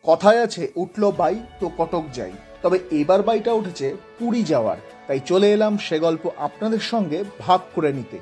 কথায় আছে উঠলো বাই তো কটক যাই, তবে এবার বাইটা উঠেছে পুরী যাওয়ার। তাই চলে এলাম সে গল্প আপনাদের সঙ্গে ভাগ করে নিতে।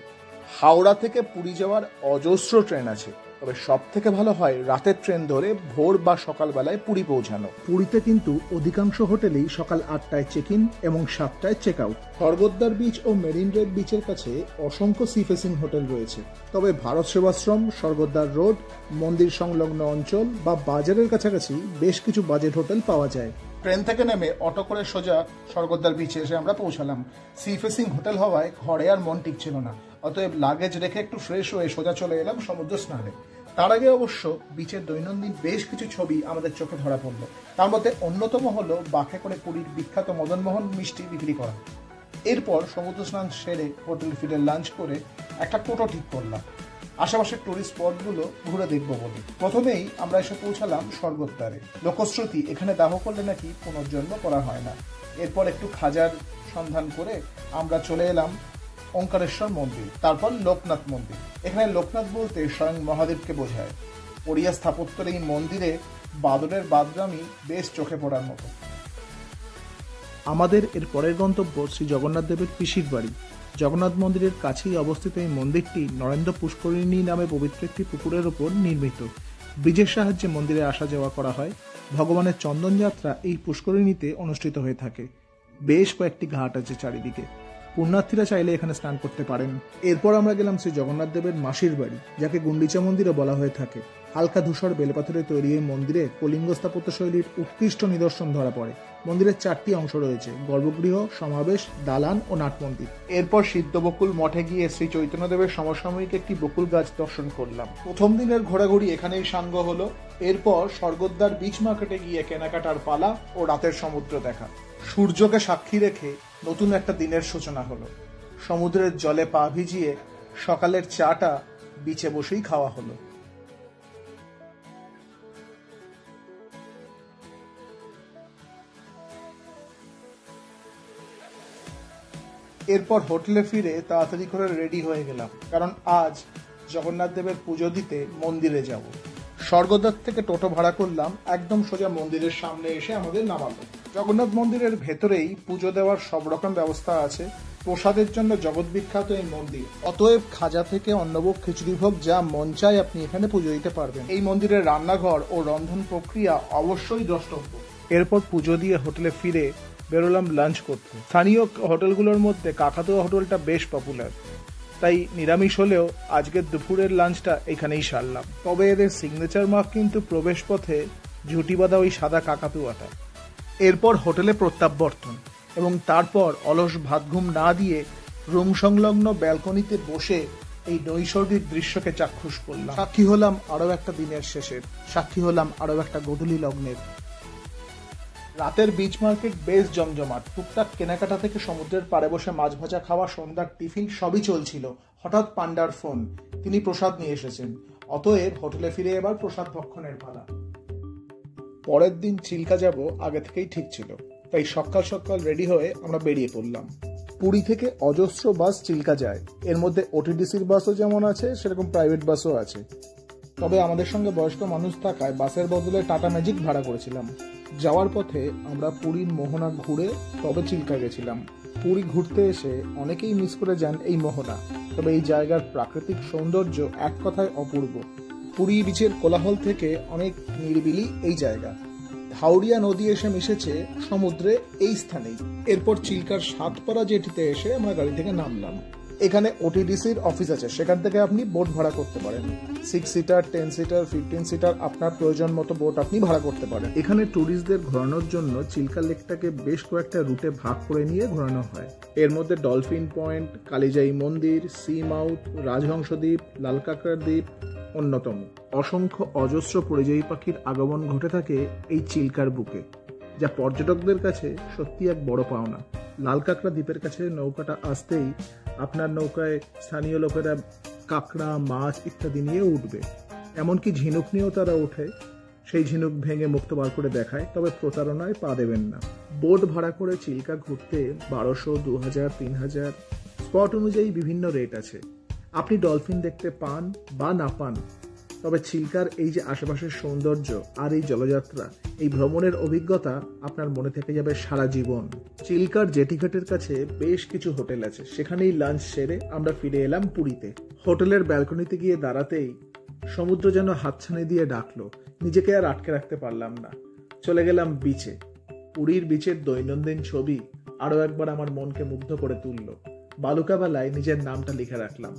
হাওড়া থেকে পুরী যাওয়ার অজস্র ট্রেন আছে, তবে সব থেকে ভালো হয় রাতের ট্রেন ধরে ভোর বা সকালবেলায় পুরী পৌঁছানো। পুরীতে কিন্তু অধিকাংশ হোটেলেই সকাল 8টায় চেক ইন এবং 7টায় চেক আউট। স্বর্গদ্বার বিচ ও মেরিন ড্রাইভ বিচের কাছে অসংখ্য সি ফেসিং হোটেল রয়েছে, তবে ভারত সেবাশ্রম, স্বর্গদ্বার রোড, মন্দির সংলগ্ন অঞ্চল বা বাজারের কাছাকাছি বেশ কিছু বাজেট হোটেল পাওয়া যায়। ট্রেন থেকে নেমে অটো করে সোজা স্বর্গদ্বার বিচে এসে আমরা পৌঁছালাম। সি ফেসিং হোটেল হওয়ায় ঘরে আর মন টিকছিল না, অতএব লাগেজ রেখে একটু ফ্রেশ হয়ে সোজা চলে এলাম সমুদ্র স্নানে। তার আগে অবশ্য বিচের দৈনন্দিন বেশ কিছু ছবি আমাদের চোখে ধরা পড়লো। তার মধ্যে অন্যতম হলো বাঁকে করে পুরীর বিখ্যাত মদনমোহন মিষ্টি বিক্রি করা। এরপর সমুদ্র স্নান সেরে হোটেল ফিরে লাঞ্চ করে একটা টোটো ঠিক করলাম আশেপাশের টুরিস্ট স্পটগুলো ঘুরে দেখবো বলে। প্রথমেই আমরা এসে পৌঁছালাম স্বর্গদ্বারে। লোকশ্রুতি এখানে দাহ করলে নাকি পুনর্জন্ম করা হয় না। এরপর একটু খাজার সন্ধান করে আমরা চলে এলাম ওঙ্কারেশ্বর মন্দির, তারপর লোকনাথ মন্দির। এখানে লোকনাথ বলতে স্বয়ং মহাদেবকে বোঝায়। ওড়িয়া স্থাপত্যের এই মন্দিরে বাদরের বাদরামি বেশ চোখে পড়ার মতো। আমাদের এর পরের গন্তব্য শ্রী জগন্নাথ দেবের পিসির বাড়ি। জগন্নাথ মন্দিরের কাছেই অবস্থিত এই মন্দিরটি নরেন্দ্র পুষ্করিণী নামে পবিত্র একটি পুকুরের ওপর নির্মিত। ব্রিজের সাহায্যে মন্দিরে আসা যাওয়া করা হয়। ভগবানের চন্দনযাত্রা এই পুষ্করিণীতে অনুষ্ঠিত হয়ে থাকে। বেশ কয়েকটি ঘাট আছে চারিদিকে, পুণ্যার্থীরা চাইলে এখানে স্নান করতে পারেন। এরপর আমরা গেলাম শ্রী জগন্নাথ দেবের মাসির বাড়ি, যাকে গুন্ডিচা মন্দিরও বলা হয়ে থাকে। হালকা ধূসর বেলপাথরে তৈরি এই মন্দিরে কলিঙ্গ স্থাপত্য শৈলীর উৎকৃষ্ট নিদর্শন ধরা পড়ে। মন্দিরের 4টি অংশ রয়েছে: গর্ভগৃহ, সমাবেশ, দালান ও নাট মন্দির। এরপর সিদ্ধবকুল মঠে গিয়ে শ্রী চৈতন্যদেবের সমসাময়িক একটি বকুল গাছ দর্শন করলাম। প্রথম দিনের ঘোরাঘুরি এখানেই সাঙ্গ হলো। এরপর স্বর্গদ্বার বিচ মার্কেটে গিয়ে কেনাকাটার পালা ও রাতের সমুদ্র দেখা। সূর্যকে সাক্ষী রেখে নতুন একটা দিনের সূচনা হলো। সমুদ্রের জলে পা ভিজিয়ে সকালের চাটা বিচে বসেই খাওয়া হলো। এরপর হোটেলে ফিরে তাড়াতাড়ি করে রেডি হয়ে গেলাম, কারণ আজ জগন্নাথ দেবের পুজো দিতে মন্দিরে যাব। স্বর্গদ্বার থেকে টোটো ভাড়া করলাম, একদম সোজা মন্দিরের সামনে এসে আমাদের নামালো। জগন্নাথ মন্দিরের ভেতরেই পুজো দেওয়ার সব রকম ব্যবস্থা আছে। প্রসাদের জন্য জগৎ বিখ্যাত এই মন্দির, অতএব খাজা থেকে অন্নভোগ, খিচুড়িভোগ যা মন চায় আপনি এখানে পুজো দিতে পারবেন। এই মন্দিরের রান্নাঘর ও রন্ধন প্রক্রিয়া অবশ্যই দ্রষ্টব্য। এরপর পুজো দিয়ে হোটেলে ফিরে বেরোলাম লাঞ্চ করতে। স্থানীয় হোটেলগুলোর মধ্যে কাকাতুয়া হোটেলটা বেশ পপুলার, তাই নিরামিষ হলেও আজকের দুপুরের লাঞ্চটা এখানেই সারলাম। তবে এদের সিগনেচার মার্ক কিন্তু প্রবেশ পথে ঝুটি বাঁধা ওই সাদা কাকাতুয়াটা। এরপর হোটেলে প্রত্যাবর্তন এবং তারপর অলস ভাত ঘুম না দিয়ে রুম সংলগ্ন ব্যালকনিতে বসে এই নৈসর্গিক দৃশ্যকে চাক্ষুষ করলাম। সাক্ষী হলাম আরও একটা দিনের শেষের, সাক্ষী হলাম আরও একটা গোধূলি লগ্নের। রাতের বিচ মার্কেট বেশ জমজমাট। টুকটাক কেনাকাটা থেকে সমুদ্রের পাড়ে বসে মাছ ভাজা খাওয়া, সন্ধ্যার টিফিন সবই চলছিল। হঠাৎ পান্ডার ফোন, তিনি প্রসাদ নিয়ে এসেছেন। অতএব হোটেলে ফিরে এবার প্রসাদ ভক্ষণের পালা। পরের দিন চিল্কা যাব আগে থেকেই ঠিক ছিল, তাই সকাল সকাল রেডি হয়ে আমরা বেরিয়ে পড়লাম। পুরী থেকে অজস্র বাস চিল্কা যায়। এর মধ্যে ওটিডিসির বাসও যেমন আছে, সেরকম প্রাইভেট বাসও আছে। তবে আমাদের সঙ্গে বয়স্ক মানুষ থাকায় বাসের বদলে টাটা ম্যাজিক ভাড়া করেছিলাম। যাওয়ার পথে আমরা পুরীর মোহনা ঘুরে তবে চিল্কা গেছিলাম। পুরী ঘুরতে এসে অনেকেই মিস করে যান এই মোহনা, তবে এই জায়গার প্রাকৃতিক সৌন্দর্য এক কথায় অপূর্ব। পুরী বিচের কোলাহল থেকে অনেক নিরিবিলি এই জায়গা। হাওড়িয়া নদী এসে মিশেছে সমুদ্রে এই স্থানেই। এরপর চিল্কার সাতপাড়া জেটিতে এসে আমরা গাড়ি থেকে নামলাম। এখানে ওটিডিসির অফিস আছে, সেখান থেকে আপনি বোট ভাড়া করতে পারেন। 6 সিটার, 10 সিটার, 15 সিটার আপনার প্রয়োজন মতো বোট আপনি ভাড়া করতে পারেন। এখানে ট্যুরিস্টদের ঘোরানোর জন্য চিল্কা লেকটাকে বেশ কয়েকটা রুটে ভাগ করে নিয়ে ঘোরানো হয়। এর মধ্যে ডলফিন পয়েন্ট, কালিজাই মন্দির, সি মাউথ, রাজহংস দ্বীপ, লালকাঁকড়ার দ্বীপ অন্যতম। অসংখ্য অজস্র পরিযায়ী পাখির আগমন ঘটে থাকে এই চিল্কার বুকে, যা পর্যটকদের কাছে সত্যি এক বড় পাওনা। লালকাঁকড়া দ্বীপের কাছে নৌকাটা আসতেই আপনার নৌকায় স্থানীয় লোকেরা কাঁকড়া, মাছ ইত্যাদি নিয়ে উঠবে। এমনকি ঝিনুক নিয়েও তারা ওঠে। সেই ঝিনুক ভেঙে মুক্ত বার করে দেখায়, তবে প্রতারণায় পা দেবেন না। বোট ভাড়া করে চিল্কা ঘুরতে 1200, 2000, 3000 স্পট অনুযায়ী বিভিন্ন রেট আছে। আপনি ডলফিন দেখতে পান বা না পান, তবে চিল্কার এই যে আশেপাশের সৌন্দর্য আর এই জলযাত্রা, এই ভ্রমণের অভিজ্ঞতা আপনার মনে থেকে যাবে সারা জীবন। চিল্কার জেটিঘাটের কাছে বেশ কিছু হোটেল আছে, সেখানেই লাঞ্চ সেরে আমরা ফিরে এলাম পুরীতে। হোটেলের ব্যালকনিতে গিয়ে দাঁড়াতেই সমুদ্র যেন হাতছানি দিয়ে ডাকলো। নিজেকে আর আটকে রাখতে পারলাম না, চলে গেলাম বিচে। পুরীর বিচের দৈনন্দিন ছবি আরো একবার আমার মনকে মুগ্ধ করে তুলল। বালুকাবেলায় নিজের নামটা লিখে রাখলাম।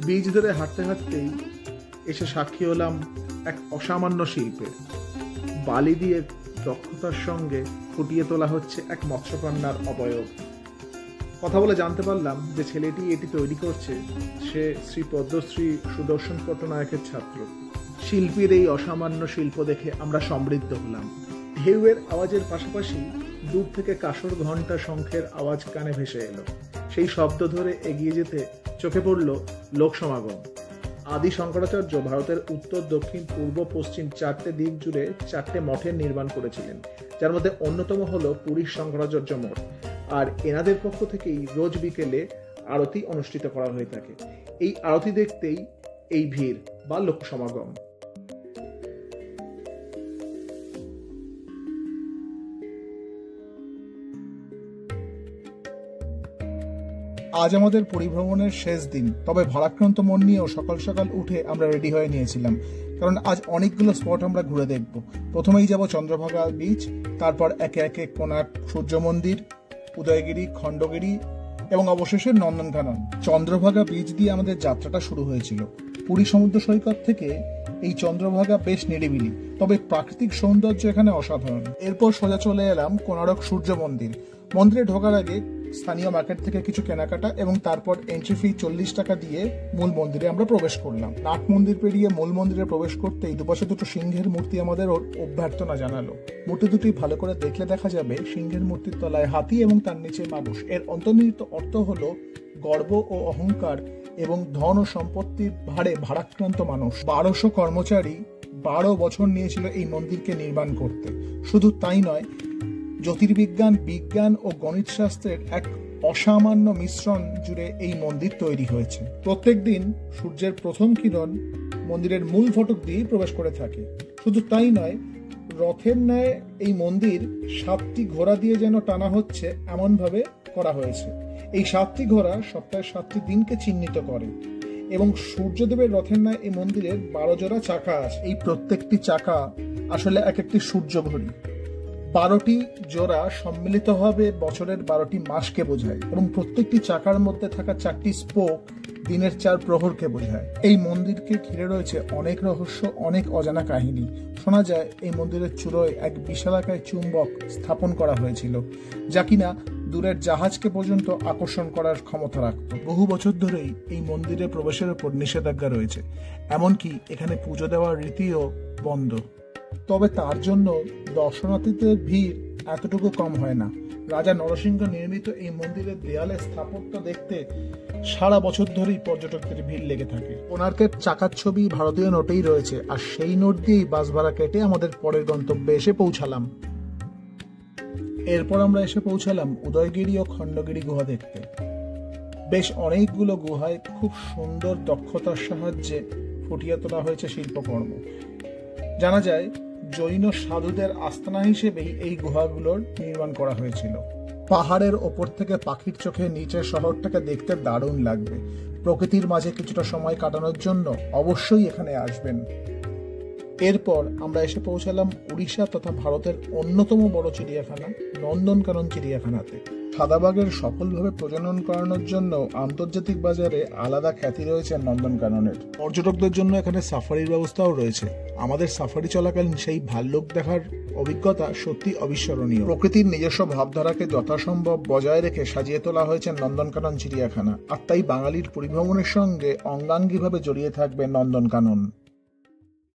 বীজ ধরে হাঁটতে হাঁটতেই এসে সাক্ষী হলাম এক অসামান্য শিল্পের। বালি দিয়ে দক্ষতার সঙ্গে ফুটিয়ে তোলা হচ্ছে এক মৎস্যকন্যার অবয়ব। কথা বলে জানতে পারলাম যে ছেলেটি এটি তৈরি করছে সে শ্রী পদ্মশ্রী সুদর্শন পট্টনায়কের ছাত্র। শিল্পীর এই অসামান্য শিল্প দেখে আমরা সমৃদ্ধ হলাম। ঢেউয়ের আওয়াজের পাশাপাশি দূর থেকে কাসর ঘণ্টা শঙ্খের আওয়াজ কানে ভেসে এলো। সেই শব্দ ধরে এগিয়ে যেতে চোখে পড়ল লোক সমাগম। আদি শঙ্করাচার্য ভারতের উত্তর, দক্ষিণ, পূর্ব, পশ্চিম 4টে দিক জুড়ে 4টে মঠের নির্মাণ করেছিলেন, যার মধ্যে অন্যতম হলো পুরীর শঙ্করাচার্য মঠ। আর এনাদের পক্ষ থেকেই রোজ বিকেলে আরতি অনুষ্ঠিত করা হয়ে থাকে। এই আরতি দেখতেই এই ভিড় বা লোক সমাগম। আজ আমাদের পরিভ্রমণের শেষ দিন, তবে ভারাক্রান্ত মন নিয়েও সকাল সকাল উঠে আমরা রেডি হয়ে নিয়েছিলাম, কারণ আজ অনেকগুলো স্পট আমরা ঘুরে দেখব। প্রথমেই যাব চন্দ্রভাগা বিচ, তারপর একে একে কোণার্ক সূর্য মন্দির, উদয়গিরি, খণ্ডগিরি এবং অবশেষে নন্দনকানন। চন্দ্রভাগা বিচ দিয়ে আমাদের যাত্রাটা শুরু হয়েছিল। পুরী সমুদ্র সৈকত থেকে এই চন্দ্রভাগা বেশ নিরিবিলি, তবে প্রাকৃতিক সৌন্দর্য এখানে অসাধারণ। এরপর সোজা চলে এলাম কোণার্ক সূর্য মন্দির। মন্দিরে ঢোকার আগে স্থানীয় মার্কেট থেকে কিছু কেনাকাটা এবং তারপর এন্ট্রি ফি 40 টাকা দিয়ে মূল মন্দিরে আমরা প্রবেশ করলাম। নাট মন্দির পেরিয়ে মূল মন্দিরে প্রবেশ করতেই দুপাশে দুটো সিংহের মূর্তি আমাদের অভ্যর্থনা জানালো। মূর্তি দুটি ভালো করে দেখলে দেখা যাবে সিংহের মূর্তির তলায় হাতি এবং তার নিচে মানুষ। এর অন্তর্নিহিত অর্থ হলো গর্ব ও অহংকার এবং ধন ও সম্পত্তির ভারে ভারাক্রান্ত মানুষ। 1200 কর্মচারী 12 বছর নিয়েছিল এই মন্দিরকে নির্মাণ করতে। শুধু তাই নয়, জ্যোতির্বিজ্ঞান, বিজ্ঞান ও গণিত শাস্ত্রের এক অসামান্য মিশ্রণ জুড়ে এই মন্দির তৈরি হয়েছে। প্রত্যেক দিন সূর্যের প্রথম কিরণ মন্দিরের মূল ফটক দিয়ে প্রবেশ করে থাকে। শুধু তাই নয়, রথের ন্যায় এই মন্দির 7টি ঘোড়া দিয়ে যেন টানা হচ্ছে এমন ভাবে করা হয়েছে। এই 7টি ঘোড়া সপ্তাহের 7টি দিনকে চিহ্নিত করে এবং সূর্যদেবের রথের ন্যায় এই মন্দিরের 12 জোড়া চাকা আছে। এই প্রত্যেকটি চাকা আসলে এক একটি সূর্য ঘড়ি। 12টি জোড়া সম্মিলিতভাবে বছরের 12টি মাসকে বোঝায় এবং প্রত্যেকটি চাকার মধ্যে থাকা 4টি স্পোক দিনের 4 প্রহরকে বোঝায়। এই মন্দিরকে ঘিরে রয়েছে অনেক রহস্য, অনেক অজানা কাহিনী। শোনা যায় এই মন্দিরের চূড়োয় এক বিশালাকায় চুম্বক স্থাপন করা হয়েছিল, যা কিনা দূরের জাহাজকে পর্যন্ত আকর্ষণ করার ক্ষমতা রাখত। বহু বছর ধরেই এই মন্দিরে প্রবেশের উপর নিষেধাজ্ঞা রয়েছে, এমনকি এখানে পুজো দেওয়ার রীতিও বন্ধ। তবে তার জন্য দর্শনার্থীদের ভিড় এতটুকু কম হয় না। রাজা নরসিংহ নির্মিত এই মন্দিরের দেয়ালে স্থাপত্য দেখতে সারা বছর ধরেই পর্যটকদের ভিড় লেগে থাকে। কোণার্কের চাকার ছবি ভারতীয় নোটেই রয়েছে, আর সেই নোট দিয়েই বাস ভাড়া কেটে আমাদের পরের গন্তব্যে এসে পৌঁছালাম। এরপর আমরা এসে পৌঁছালাম উদয়গিরি ও খণ্ডগিরি গুহা দেখতে। বেশ অনেকগুলো গুহায় খুব সুন্দর দক্ষতার সাহায্যে ফুটিয়ে তোলা হয়েছে শিল্পকর্ম। জানা যায় জৈন সাধুদের আস্তানা হিসেবেই এই গুহাগুলোর নির্মাণ করা হয়েছিল। পাহাড়ের ওপর থেকে পাখির চোখে নিচের শহরটাকে দেখতে দারুণ লাগবে। প্রকৃতির মাঝে কিছুটা সময় কাটানোর জন্য অবশ্যই এখানে আসবেন। এরপর আমরা এসে পৌঁছালাম উড়িষ্যা তথা ভারতের অন্যতম বড় চিড়িয়াখানা নন্দনকানন চিড়িয়াখানাতে। সাদাবাঘের সফলভাবে প্রজনন করানোর জন্য আন্তর্জাতিক বাজারে আলাদা খ্যাতি রয়েছে নন্দনকাননের। পর্যটকদের জন্য এখানে সাফারির ব্যবস্থাও রয়েছে। আমাদের সাফারি চলাকালীন সেই ভাল্লুক দেখার অভিজ্ঞতা সত্যি অবিস্মরণীয়। প্রকৃতির নিজস্ব ভাবধারাকে যথাসম্ভব বজায় রেখে সাজিয়ে তোলা হয়েছে নন্দনকানন চিড়িয়াখানা, আর তাই বাঙালির পরিভ্রমণের সঙ্গে অঙ্গাঙ্গিভাবে জড়িয়ে থাকবে নন্দনকানন।